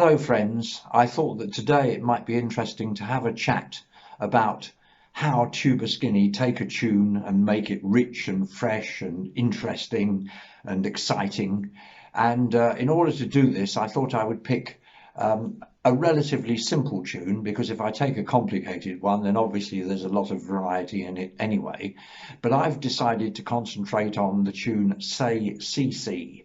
Hello friends, I thought that today it might be interesting to have a chat about how Tuba Skinny take a tune and make it rich and fresh and interesting and exciting. And in order to do this, I thought I would pick a relatively simple tune, because if I take a complicated one, then obviously there's a lot of variety in it anyway. But I've decided to concentrate on the tune Say CC.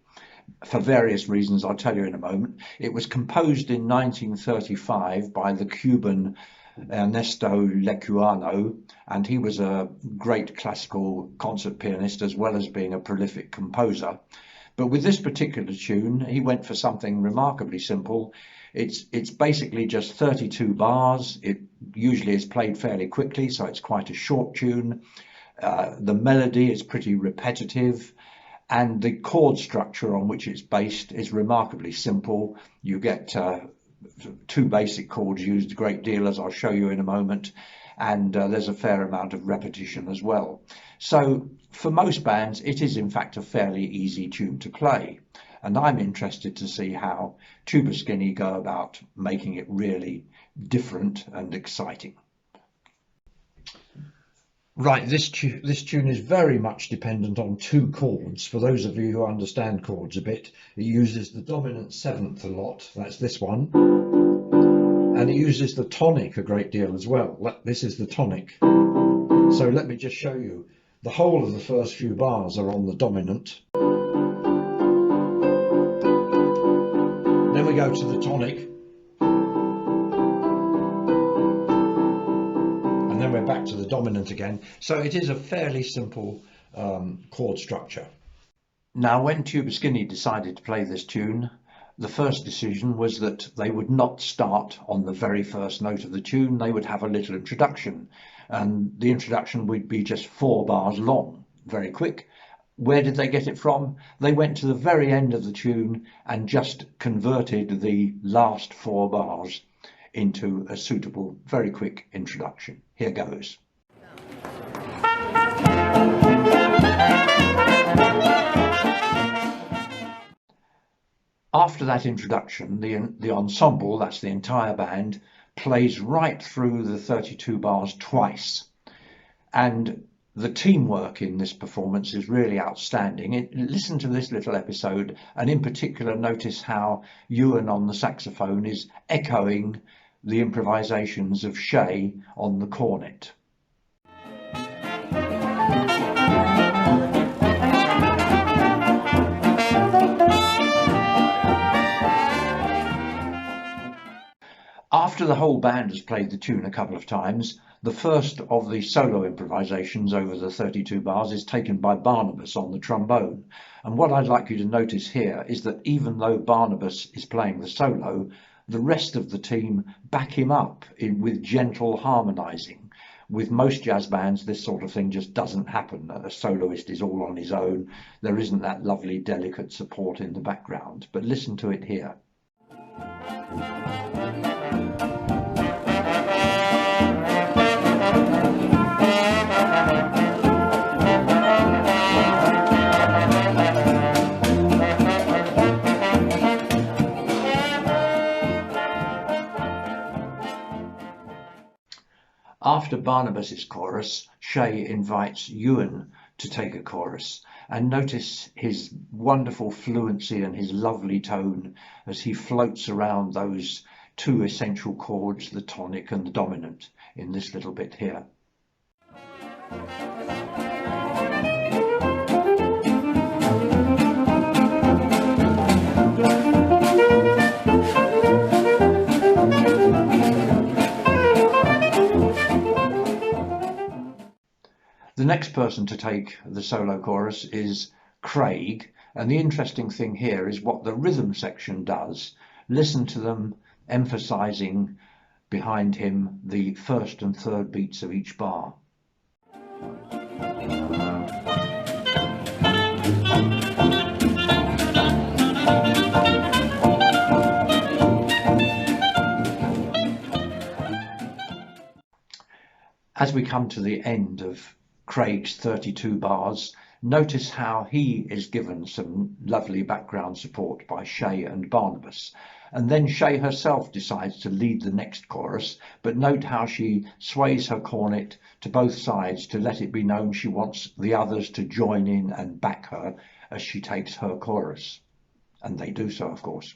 For various reasons I'll tell you in a moment. It was composed in 1935 by the Cuban Ernesto Lecuona, and he was a great classical concert pianist as well as being a prolific composer. But with this particular tune, he went for something remarkably simple. It's basically just 32 bars. It usually is played fairly quickly, so it's quite a short tune. The melody is pretty repetitive, and the chord structure on which it's based is remarkably simple. You get two basic chords used a great deal, as I'll show you in a moment, and there's a fair amount of repetition as well. So for most bands, it is in fact a fairly easy tune to play, and I'm interested to see how Tuba Skinny go about making it really different and exciting. Right, this tune is very much dependent on two chords. For those of you who understand chords a bit, it uses the dominant seventh a lot, that's this one, and it uses the tonic a great deal as well. This is the tonic. So let me just show you. The whole of the first few bars are on the dominant. Then we go to the tonic. And then we're back to the dominant again. So it is a fairly simple chord structure. Now, when Tuba Skinny decided to play this tune, the first decision was that they would not start on the very first note of the tune. They would have a little introduction, and the introduction would be just 4 bars long, very quick. Where did they get it from? They went to the very end of the tune and just converted the last 4 bars into a suitable, very quick introduction. Here goes. After that introduction, the ensemble, that's the entire band, plays right through the 32 bars twice. And the teamwork in this performance is really outstanding. Listen to this little episode, and in particular notice how Ewan on the saxophone is echoing the improvisations of Shay on the cornet. After the whole band has played the tune a couple of times, the first of the solo improvisations over the 32 bars is taken by Barnabas on the trombone. And what I'd like you to notice here is that even though Barnabas is playing the solo, the rest of the team back him up with gentle harmonizing. With most jazz bands, this sort of thing just doesn't happen. A soloist is all on his own. There isn't that lovely, delicate support in the background. But listen to it here. After Barnabas's chorus, Shay invites Ewan to take a chorus, and notice his wonderful fluency and his lovely tone as he floats around those 2 essential chords, the tonic and the dominant, in this little bit here. The next person to take the solo chorus is Craig, and the interesting thing here is what the rhythm section does. Listen to them emphasizing behind him the first and third beats of each bar. As we come to the end of Craig's 32 bars, notice how he is given some lovely background support by Shay and Barnabas. And then Shay herself decides to lead the next chorus, but note how she sways her cornet to both sides to let it be known she wants the others to join in and back her as she takes her chorus. And they do so, of course.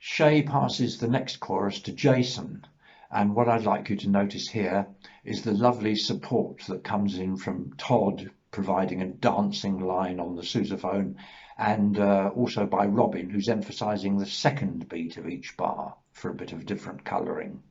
Shay passes the next chorus to Jason, and what I'd like you to notice here is the lovely support that comes in from Todd providing a dancing line on the sousaphone, and also by Robin, who's emphasising the second beat of each bar for a bit of different colouring.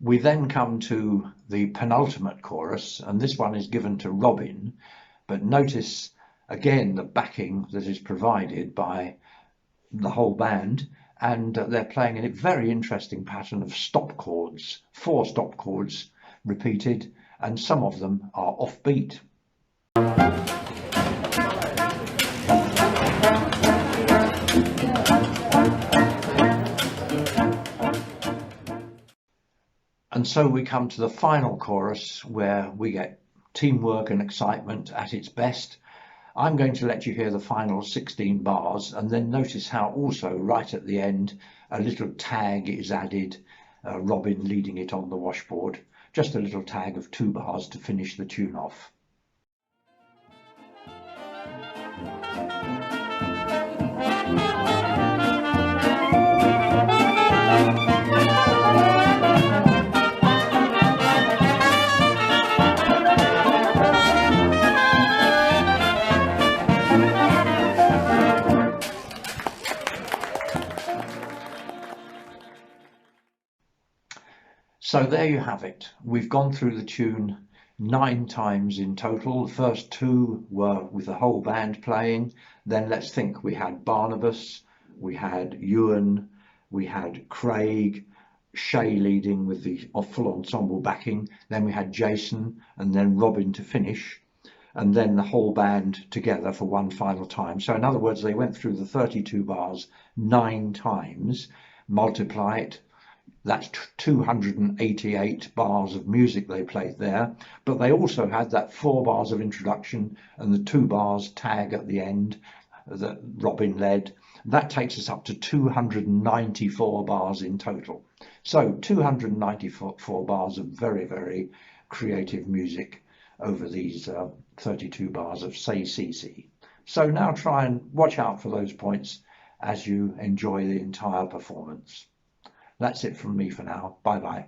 We then come to the penultimate chorus, and this one is given to Robin, but notice again the backing that is provided by the whole band, and they're playing in a very interesting pattern of stop chords, 4 stop chords repeated, and some of them are offbeat. And so we come to the final chorus where we get teamwork and excitement at its best. I'm going to let you hear the final 16 bars and then notice how also right at the end a little tag is added, Robin leading it on the washboard, just a little tag of 2 bars to finish the tune off. So there you have it. We've gone through the tune 9 times in total. The first 2 were with the whole band playing. Then let's think, we had Barnabas, we had Ewan, we had Craig, Shay leading with the full ensemble backing. Then we had Jason and then Robin to finish. And then the whole band together for one final time. So in other words, they went through the 32 bars 9 times. Multiply it. That's 288 bars of music they played there, but they also had that 4 bars of introduction and the 2 bars tag at the end that Robin led. That takes us up to 294 bars in total. So 294 bars of very, very creative music over these 32 bars of Say CC. So now try and watch out for those points as you enjoy the entire performance. That's it from me for now. Bye bye.